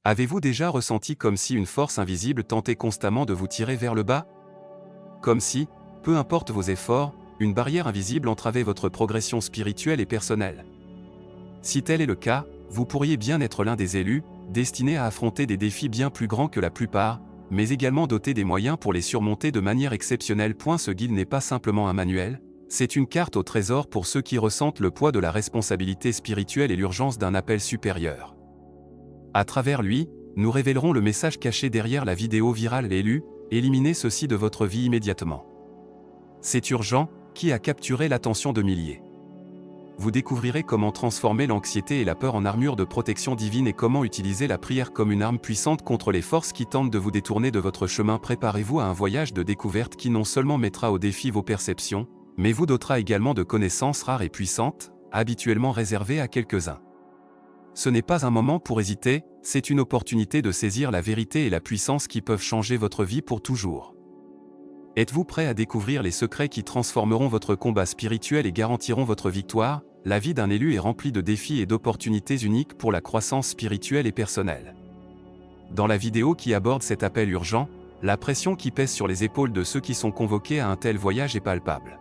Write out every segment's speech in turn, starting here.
Avez-vous déjà ressenti comme si une force invisible tentait constamment de vous tirer vers le bas? Comme si, peu importe vos efforts, une barrière invisible entravait votre progression spirituelle et personnelle. Si tel est le cas, vous pourriez bien être l'un des élus, destinés à affronter des défis bien plus grands que la plupart, mais également dotés des moyens pour les surmonter de manière exceptionnelle. Ce guide n'est pas simplement un manuel, c'est une carte au trésor pour ceux qui ressentent le poids de la responsabilité spirituelle et l'urgence d'un appel supérieur. À travers lui, nous révélerons le message caché derrière la vidéo virale L'élu, éliminez ceci de votre vie immédiatement. C'est urgent, qui a capturé l'attention de milliers. Vous découvrirez comment transformer l'anxiété et la peur en armure de protection divine et comment utiliser la prière comme une arme puissante contre les forces qui tentent de vous détourner de votre chemin. Préparez-vous à un voyage de découverte qui non seulement mettra au défi vos perceptions, mais vous dotera également de connaissances rares et puissantes, habituellement réservées à quelques-uns. Ce n'est pas un moment pour hésiter, c'est une opportunité de saisir la vérité et la puissance qui peuvent changer votre vie pour toujours. Êtes-vous prêt à découvrir les secrets qui transformeront votre combat spirituel et garantiront votre victoire? La vie d'un élu est remplie de défis et d'opportunités uniques pour la croissance spirituelle et personnelle. Dans la vidéo qui aborde cet appel urgent, la pression qui pèse sur les épaules de ceux qui sont convoqués à un tel voyage est palpable.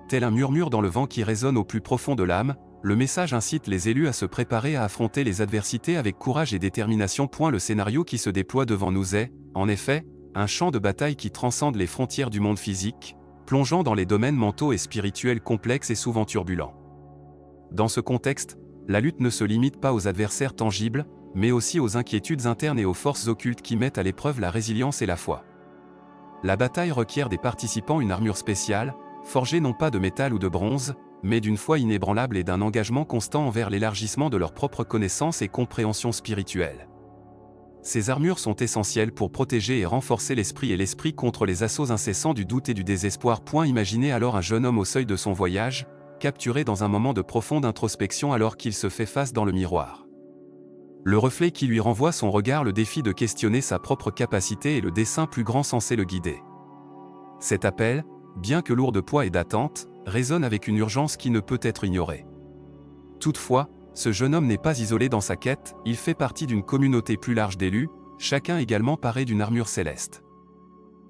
Tel un murmure dans le vent qui résonne au plus profond de l'âme, le message incite les élus à se préparer à affronter les adversités avec courage et détermination. Le scénario qui se déploie devant nous est, en effet, un champ de bataille qui transcende les frontières du monde physique, plongeant dans les domaines mentaux et spirituels complexes et souvent turbulents. Dans ce contexte, la lutte ne se limite pas aux adversaires tangibles, mais aussi aux inquiétudes internes et aux forces occultes qui mettent à l'épreuve la résilience et la foi. La bataille requiert des participants une armure spéciale, forgée non pas de métal ou de bronze, mais d'une foi inébranlable et d'un engagement constant envers l'élargissement de leurs propres connaissances et compréhension spirituelle. Ces armures sont essentielles pour protéger et renforcer l'esprit et l'esprit contre les assauts incessants du doute et du désespoir. Imaginez alors un jeune homme au seuil de son voyage, capturé dans un moment de profonde introspection alors qu'il se fait face dans le miroir. Le reflet qui lui renvoie son regard le défie de questionner sa propre capacité et le dessein plus grand censé le guider. Cet appel, bien que lourd de poids et d'attente, résonne avec une urgence qui ne peut être ignorée. Toutefois, ce jeune homme n'est pas isolé dans sa quête, il fait partie d'une communauté plus large d'élus, chacun également paré d'une armure céleste.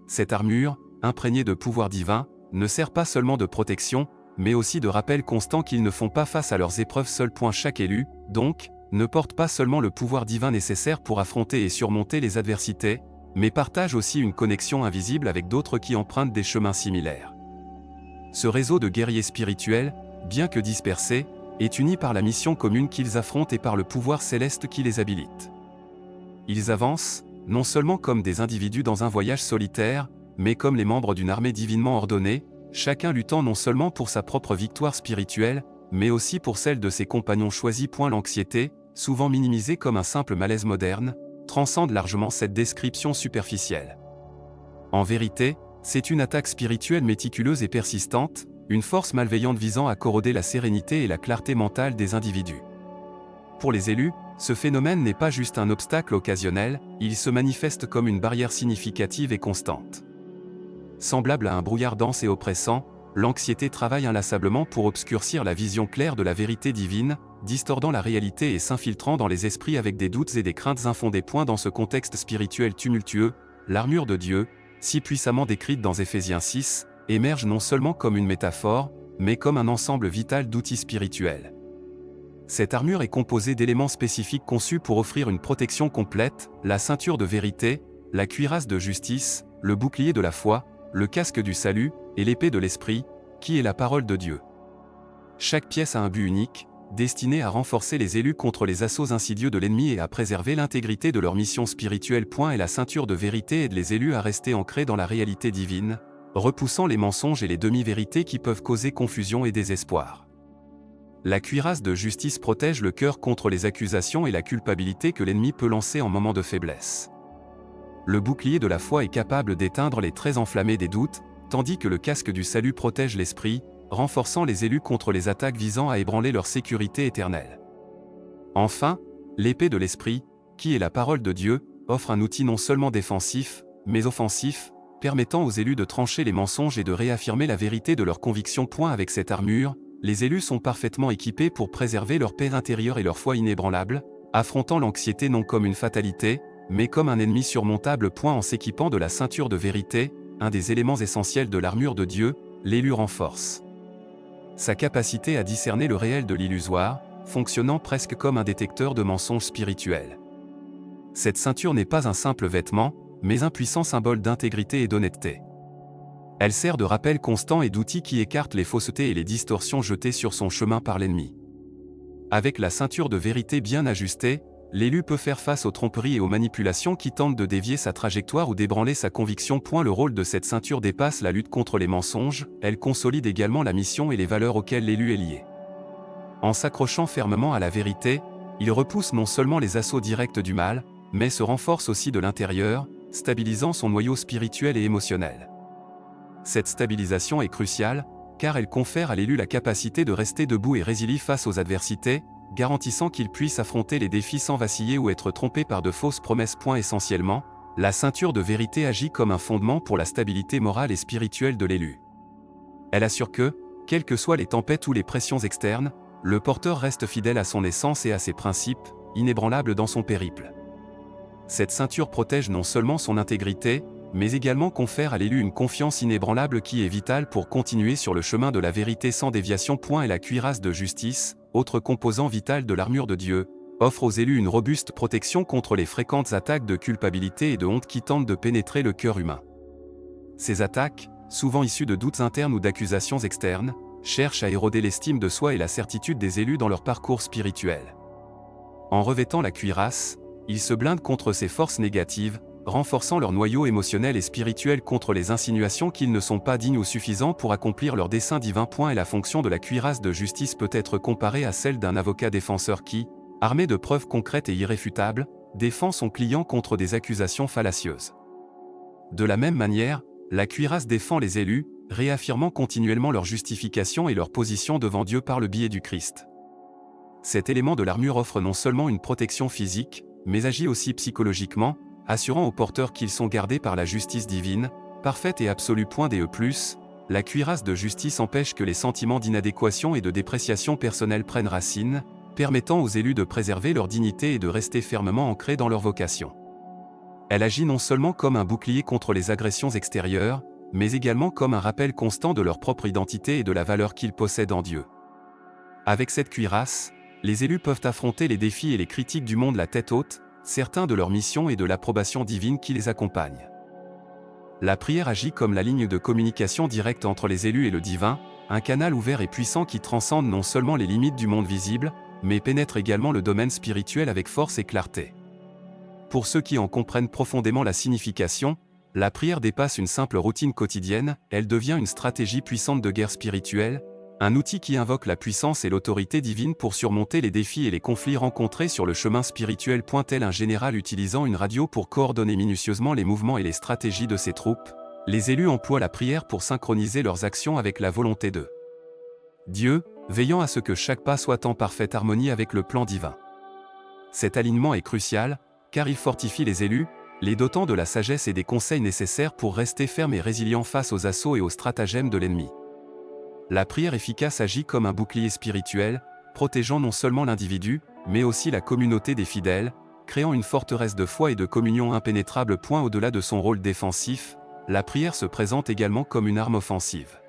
Cette armure, imprégnée de pouvoir divin, ne sert pas seulement de protection, mais aussi de rappel constant qu'ils ne font pas face à leurs épreuves seuls. Chaque élu, donc, ne porte pas seulement le pouvoir divin nécessaire pour affronter et surmonter les adversités, mais partage aussi une connexion invisible avec d'autres qui empruntent des chemins similaires. Ce réseau de guerriers spirituels, bien que dispersés, est uni par la mission commune qu'ils affrontent et par le pouvoir céleste qui les habilite. Ils avancent, non seulement comme des individus dans un voyage solitaire, mais comme les membres d'une armée divinement ordonnée, chacun luttant non seulement pour sa propre victoire spirituelle, mais aussi pour celle de ses compagnons choisis. L'anxiété, souvent minimisée comme un simple malaise moderne, transcende largement cette description superficielle. En vérité, c'est une attaque spirituelle méticuleuse et persistante, une force malveillante visant à corroder la sérénité et la clarté mentale des individus. Pour les élus, ce phénomène n'est pas juste un obstacle occasionnel, il se manifeste comme une barrière significative et constante. Semblable à un brouillard dense et oppressant, l'anxiété travaille inlassablement pour obscurcir la vision claire de la vérité divine, distordant la réalité et s'infiltrant dans les esprits avec des doutes et des craintes infondées. Dans ce contexte spirituel tumultueux, l'armure de Dieu, si puissamment décrite dans Éphésiens 6, émerge non seulement comme une métaphore, mais comme un ensemble vital d'outils spirituels. Cette armure est composée d'éléments spécifiques conçus pour offrir une protection complète, la ceinture de vérité, la cuirasse de justice, le bouclier de la foi, le casque du salut, et l'épée de l'esprit, qui est la parole de Dieu. Chaque pièce a un but unique, destiné à renforcer les élus contre les assauts insidieux de l'ennemi et à préserver l'intégrité de leur mission spirituelle. Et la ceinture de vérité aide les élus à rester ancrés dans la réalité divine, repoussant les mensonges et les demi-vérités qui peuvent causer confusion et désespoir. La cuirasse de justice protège le cœur contre les accusations et la culpabilité que l'ennemi peut lancer en moment de faiblesse. Le bouclier de la foi est capable d'éteindre les traits enflammés des doutes, tandis que le casque du salut protège l'esprit, renforçant les élus contre les attaques visant à ébranler leur sécurité éternelle. Enfin, l'épée de l'esprit, qui est la parole de Dieu, offre un outil non seulement défensif, mais offensif, permettant aux élus de trancher les mensonges et de réaffirmer la vérité de leurs convictions. Avec cette armure, les élus sont parfaitement équipés pour préserver leur paix intérieure et leur foi inébranlable, affrontant l'anxiété non comme une fatalité, mais comme un ennemi surmontable. En s'équipant de la ceinture de vérité, un des éléments essentiels de l'armure de Dieu, l'élu renforce sa capacité à discerner le réel de l'illusoire, fonctionnant presque comme un détecteur de mensonges spirituels. Cette ceinture n'est pas un simple vêtement, mais un puissant symbole d'intégrité et d'honnêteté. Elle sert de rappel constant et d'outil qui écarte les faussetés et les distorsions jetées sur son chemin par l'ennemi. Avec la ceinture de vérité bien ajustée, l'élu peut faire face aux tromperies et aux manipulations qui tentent de dévier sa trajectoire ou d'ébranler sa conviction. Le rôle de cette ceinture dépasse la lutte contre les mensonges, elle consolide également la mission et les valeurs auxquelles l'élu est lié. En s'accrochant fermement à la vérité, il repousse non seulement les assauts directs du mal, mais se renforce aussi de l'intérieur, stabilisant son noyau spirituel et émotionnel. Cette stabilisation est cruciale, car elle confère à l'élu la capacité de rester debout et résilier face aux adversités, garantissant qu'il puisse affronter les défis sans vaciller ou être trompé par de fausses promesses. Essentiellement, la ceinture de vérité agit comme un fondement pour la stabilité morale et spirituelle de l'élu. Elle assure que, quelles que soient les tempêtes ou les pressions externes, le porteur reste fidèle à son essence et à ses principes, inébranlable dans son périple. Cette ceinture protège non seulement son intégrité, mais également confère à l'élu une confiance inébranlable qui est vitale pour continuer sur le chemin de la vérité sans déviation. Et la cuirasse de justice, autre composant vital de l'armure de Dieu, offre aux élus une robuste protection contre les fréquentes attaques de culpabilité et de honte qui tentent de pénétrer le cœur humain. Ces attaques, souvent issues de doutes internes ou d'accusations externes, cherchent à éroder l'estime de soi et la certitude des élus dans leur parcours spirituel. En revêtant la cuirasse, ils se blindent contre ces forces négatives, renforçant leur noyau émotionnel et spirituel contre les insinuations qu'ils ne sont pas dignes ou suffisants pour accomplir leur dessein divin. Et la fonction de la cuirasse de justice peut être comparée à celle d'un avocat défenseur qui, armé de preuves concrètes et irréfutables, défend son client contre des accusations fallacieuses. De la même manière, la cuirasse défend les élus, réaffirmant continuellement leur justification et leur position devant Dieu par le biais du Christ. Cet élément de l'armure offre non seulement une protection physique, mais agit aussi psychologiquement, assurant aux porteurs qu'ils sont gardés par la justice divine, parfaite et absolue. La cuirasse de justice empêche que les sentiments d'inadéquation et de dépréciation personnelle prennent racine, permettant aux élus de préserver leur dignité et de rester fermement ancrés dans leur vocation. Elle agit non seulement comme un bouclier contre les agressions extérieures, mais également comme un rappel constant de leur propre identité et de la valeur qu'ils possèdent en Dieu. Avec cette cuirasse, les élus peuvent affronter les défis et les critiques du monde la tête haute, certains de leur mission et de l'approbation divine qui les accompagne. La prière agit comme la ligne de communication directe entre les élus et le divin, un canal ouvert et puissant qui transcende non seulement les limites du monde visible, mais pénètre également le domaine spirituel avec force et clarté. Pour ceux qui en comprennent profondément la signification, la prière dépasse une simple routine quotidienne, elle devient une stratégie puissante de guerre spirituelle, un outil qui invoque la puissance et l'autorité divine pour surmonter les défis et les conflits rencontrés sur le chemin spirituel. Tel un général utilisant une radio pour coordonner minutieusement les mouvements et les stratégies de ses troupes, les élus emploient la prière pour synchroniser leurs actions avec la volonté de Dieu, veillant à ce que chaque pas soit en parfaite harmonie avec le plan divin. Cet alignement est crucial, car il fortifie les élus, les dotant de la sagesse et des conseils nécessaires pour rester fermes et résilients face aux assauts et aux stratagèmes de l'ennemi. La prière efficace agit comme un bouclier spirituel, protégeant non seulement l'individu, mais aussi la communauté des fidèles, créant une forteresse de foi et de communion impénétrable. Au-delà de son rôle défensif, la prière se présente également comme une arme offensive.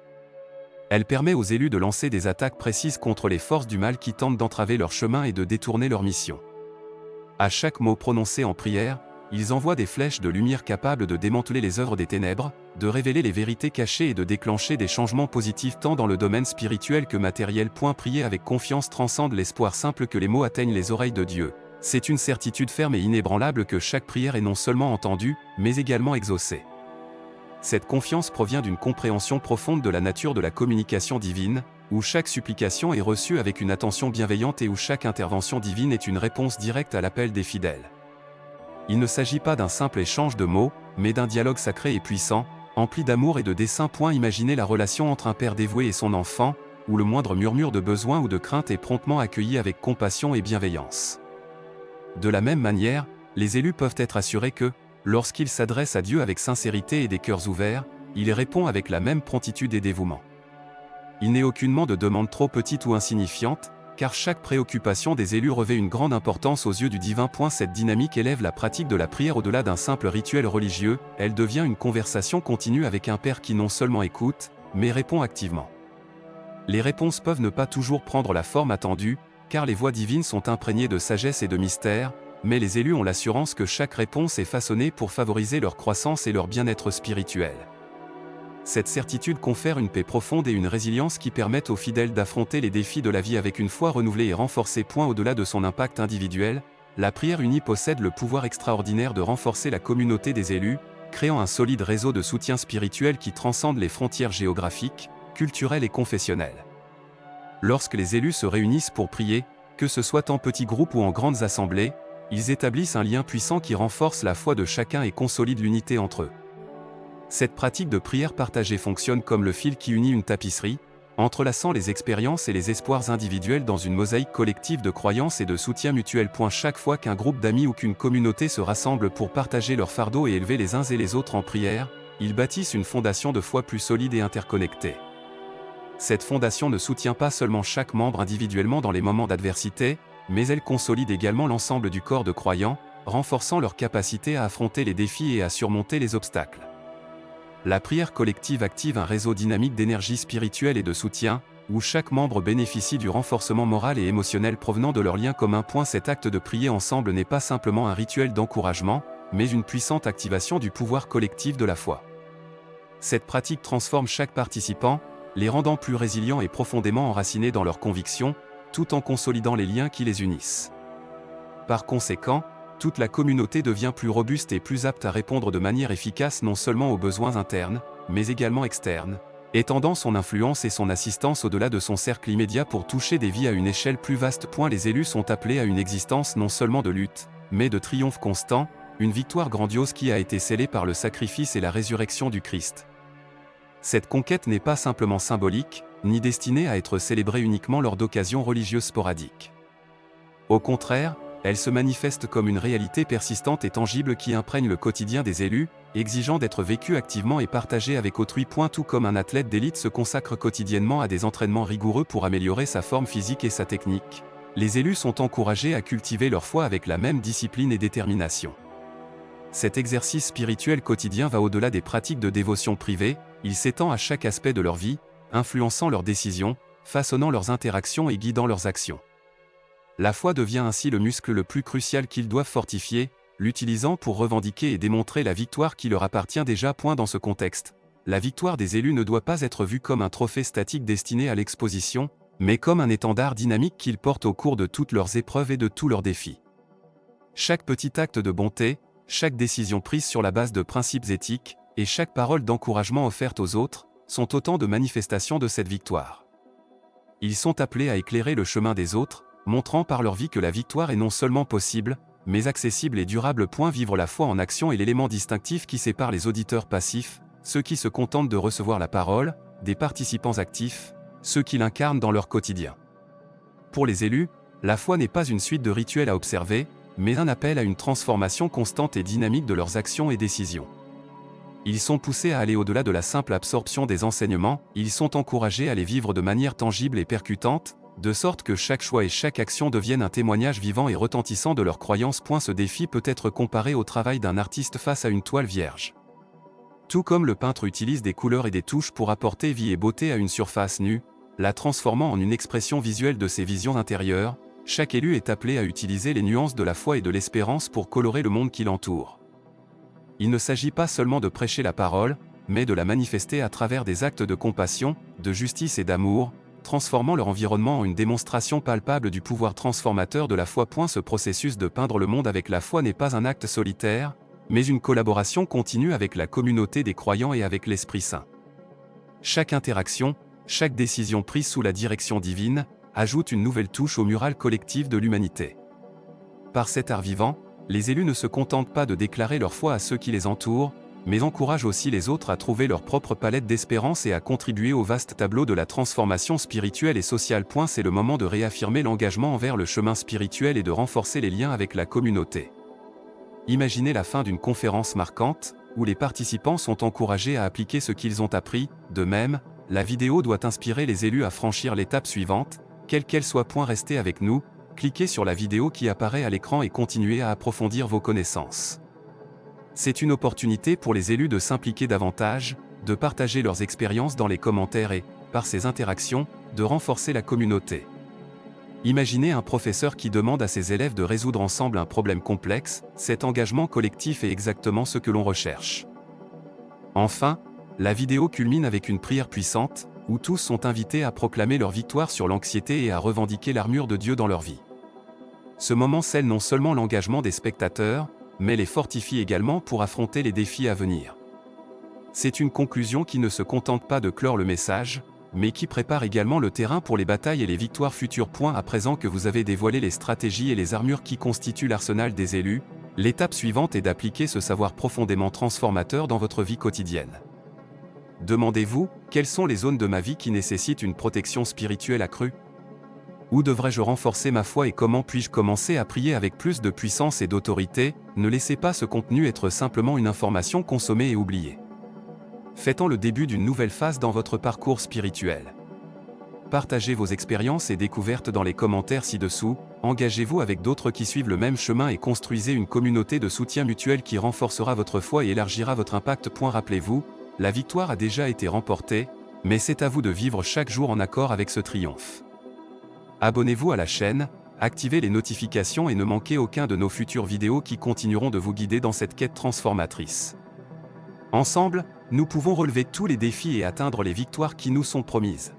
Elle permet aux élus de lancer des attaques précises contre les forces du mal qui tentent d'entraver leur chemin et de détourner leur mission. À chaque mot prononcé en prière, ils envoient des flèches de lumière capables de démanteler les œuvres des ténèbres, de révéler les vérités cachées et de déclencher des changements positifs tant dans le domaine spirituel que matériel. Prier avec confiance transcende l'espoir simple que les mots atteignent les oreilles de Dieu. C'est une certitude ferme et inébranlable que chaque prière est non seulement entendue, mais également exaucée. Cette confiance provient d'une compréhension profonde de la nature de la communication divine, où chaque supplication est reçue avec une attention bienveillante et où chaque intervention divine est une réponse directe à l'appel des fidèles. Il ne s'agit pas d'un simple échange de mots, mais d'un dialogue sacré et puissant, empli d'amour et de dessein. Imaginez la relation entre un père dévoué et son enfant, où le moindre murmure de besoin ou de crainte est promptement accueilli avec compassion et bienveillance. De la même manière, les élus peuvent être assurés que, lorsqu'ils s'adressent à Dieu avec sincérité et des cœurs ouverts, il y répond avec la même promptitude et dévouement. Il n'est aucunement de demande trop petite ou insignifiante, car chaque préoccupation des élus revêt une grande importance aux yeux du divin. Cette dynamique élève la pratique de la prière au-delà d'un simple rituel religieux, elle devient une conversation continue avec un Père qui non seulement écoute, mais répond activement. Les réponses peuvent ne pas toujours prendre la forme attendue, car les voix divines sont imprégnées de sagesse et de mystère, mais les élus ont l'assurance que chaque réponse est façonnée pour favoriser leur croissance et leur bien-être spirituel. Cette certitude confère une paix profonde et une résilience qui permettent aux fidèles d'affronter les défis de la vie avec une foi renouvelée et renforcée. Au-delà de son impact individuel, la prière unie possède le pouvoir extraordinaire de renforcer la communauté des élus, créant un solide réseau de soutien spirituel qui transcende les frontières géographiques, culturelles et confessionnelles. Lorsque les élus se réunissent pour prier, que ce soit en petits groupes ou en grandes assemblées, ils établissent un lien puissant qui renforce la foi de chacun et consolide l'unité entre eux. Cette pratique de prière partagée fonctionne comme le fil qui unit une tapisserie, entrelaçant les expériences et les espoirs individuels dans une mosaïque collective de croyances et de soutien mutuel. Chaque fois qu'un groupe d'amis ou qu'une communauté se rassemble pour partager leur fardeau et élever les uns et les autres en prière, ils bâtissent une fondation de foi plus solide et interconnectée. Cette fondation ne soutient pas seulement chaque membre individuellement dans les moments d'adversité, mais elle consolide également l'ensemble du corps de croyants, renforçant leur capacité à affronter les défis et à surmonter les obstacles. La prière collective active un réseau dynamique d'énergie spirituelle et de soutien, où chaque membre bénéficie du renforcement moral et émotionnel provenant de leur lien commun. Cet acte de prier ensemble n'est pas simplement un rituel d'encouragement, mais une puissante activation du pouvoir collectif de la foi. Cette pratique transforme chaque participant, les rendant plus résilients et profondément enracinés dans leurs convictions, tout en consolidant les liens qui les unissent. Par conséquent, toute la communauté devient plus robuste et plus apte à répondre de manière efficace non seulement aux besoins internes, mais également externes, étendant son influence et son assistance au-delà de son cercle immédiat pour toucher des vies à une échelle plus vaste. Les élus sont appelés à une existence non seulement de lutte, mais de triomphe constant, une victoire grandiose qui a été scellée par le sacrifice et la résurrection du Christ. Cette conquête n'est pas simplement symbolique, ni destinée à être célébrée uniquement lors d'occasions religieuses sporadiques. Au contraire, elle se manifeste comme une réalité persistante et tangible qui imprègne le quotidien des élus, exigeant d'être vécue activement et partagée avec autrui. Tout comme un athlète d'élite se consacre quotidiennement à des entraînements rigoureux pour améliorer sa forme physique et sa technique, les élus sont encouragés à cultiver leur foi avec la même discipline et détermination. Cet exercice spirituel quotidien va au-delà des pratiques de dévotion privée, il s'étend à chaque aspect de leur vie, influençant leurs décisions, façonnant leurs interactions et guidant leurs actions. La foi devient ainsi le muscle le plus crucial qu'ils doivent fortifier, l'utilisant pour revendiquer et démontrer la victoire qui leur appartient déjà. Dans ce contexte, la victoire des élus ne doit pas être vue comme un trophée statique destiné à l'exposition, mais comme un étendard dynamique qu'ils portent au cours de toutes leurs épreuves et de tous leurs défis. Chaque petit acte de bonté, chaque décision prise sur la base de principes éthiques, et chaque parole d'encouragement offerte aux autres, sont autant de manifestations de cette victoire. Ils sont appelés à éclairer le chemin des autres, montrant par leur vie que la victoire est non seulement possible, mais accessible et durable. Vivre la foi en action est l'élément distinctif qui sépare les auditeurs passifs, ceux qui se contentent de recevoir la parole, des participants actifs, ceux qui l'incarnent dans leur quotidien. Pour les élus, la foi n'est pas une suite de rituels à observer, mais un appel à une transformation constante et dynamique de leurs actions et décisions. Ils sont poussés à aller au-delà de la simple absorption des enseignements, ils sont encouragés à les vivre de manière tangible et percutante, de sorte que chaque choix et chaque action deviennent un témoignage vivant et retentissant de leurs croyances. Ce défi peut être comparé au travail d'un artiste face à une toile vierge. Tout comme le peintre utilise des couleurs et des touches pour apporter vie et beauté à une surface nue, la transformant en une expression visuelle de ses visions intérieures, chaque élu est appelé à utiliser les nuances de la foi et de l'espérance pour colorer le monde qui l'entoure. Il ne s'agit pas seulement de prêcher la parole, mais de la manifester à travers des actes de compassion, de justice et d'amour, transformant leur environnement en une démonstration palpable du pouvoir transformateur de la foi. Ce processus de peindre le monde avec la foi n'est pas un acte solitaire, mais une collaboration continue avec la communauté des croyants et avec l'Esprit Saint. Chaque interaction, chaque décision prise sous la direction divine, ajoute une nouvelle touche au mural collectif de l'humanité. Par cet art vivant, les élus ne se contentent pas de déclarer leur foi à ceux qui les entourent, mais encouragent aussi les autres à trouver leur propre palette d'espérance et à contribuer au vaste tableau de la transformation spirituelle et sociale. C'est le moment de réaffirmer l'engagement envers le chemin spirituel et de renforcer les liens avec la communauté. Imaginez la fin d'une conférence marquante, où les participants sont encouragés à appliquer ce qu'ils ont appris. De même, la vidéo doit inspirer les élus à franchir l'étape suivante, quelle qu'elle soit. Restez avec nous, cliquez sur la vidéo qui apparaît à l'écran et continuez à approfondir vos connaissances. C'est une opportunité pour les élus de s'impliquer davantage, de partager leurs expériences dans les commentaires et, par ces interactions, de renforcer la communauté. Imaginez un professeur qui demande à ses élèves de résoudre ensemble un problème complexe, cet engagement collectif est exactement ce que l'on recherche. Enfin, la vidéo culmine avec une prière puissante, où tous sont invités à proclamer leur victoire sur l'anxiété et à revendiquer l'armure de Dieu dans leur vie. Ce moment scelle non seulement l'engagement des spectateurs, mais les fortifie également pour affronter les défis à venir. C'est une conclusion qui ne se contente pas de clore le message, mais qui prépare également le terrain pour les batailles et les victoires futures. À présent que vous avez dévoilé les stratégies et les armures qui constituent l'arsenal des élus, l'étape suivante est d'appliquer ce savoir profondément transformateur dans votre vie quotidienne. Demandez-vous, quelles sont les zones de ma vie qui nécessitent une protection spirituelle accrue ? Où devrais-je renforcer ma foi et comment puis-je commencer à prier avec plus de puissance et d'autorité ? Ne laissez pas ce contenu être simplement une information consommée et oubliée. Faites-en le début d'une nouvelle phase dans votre parcours spirituel. Partagez vos expériences et découvertes dans les commentaires ci-dessous, engagez-vous avec d'autres qui suivent le même chemin et construisez une communauté de soutien mutuel qui renforcera votre foi et élargira votre impact. Rappelez-vous, la victoire a déjà été remportée, mais c'est à vous de vivre chaque jour en accord avec ce triomphe. Abonnez-vous à la chaîne, activez les notifications et ne manquez aucun de nos futures vidéos qui continueront de vous guider dans cette quête transformatrice. Ensemble, nous pouvons relever tous les défis et atteindre les victoires qui nous sont promises.